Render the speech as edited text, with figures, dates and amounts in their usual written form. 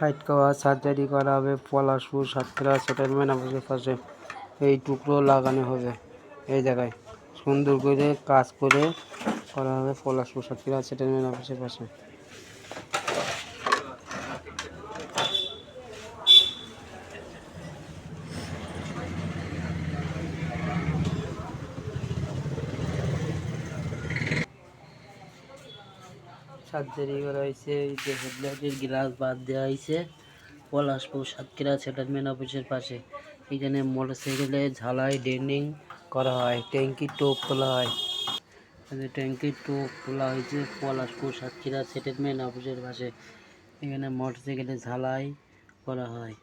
Side cover surgery করা হবে Palashpur Satkhira settlement অফিসের পাশে। এই টুকরো লাগানো হবে এই জায়গায়, সুন্দর করে কাজ করে করা হবে পলাশপুর সাতক্ষীরা সেটেলমেন্ট অফিসের পাশে। সার্জারি করা হয়েছে, এই যে হেডলাইটের গ্লাস বাদ দেওয়া হয়েছে পলাশপুর সাতক্ষীরা সেটেলমেন্ট অফিসের পাশে। এখানে মোটরসাইকেলে ঝালাই ডেন্ডিং করা হয়, ট্যাঙ্কির টোপ তোলা হয়। ট্যাঙ্কির টোপ তোলা হয়েছে পলাশপুর সাতক্ষীরা সেটেলমেন্ট অফিসের পাশে। এখানে মোটরসাইকেলে ঝালাই করা হয়।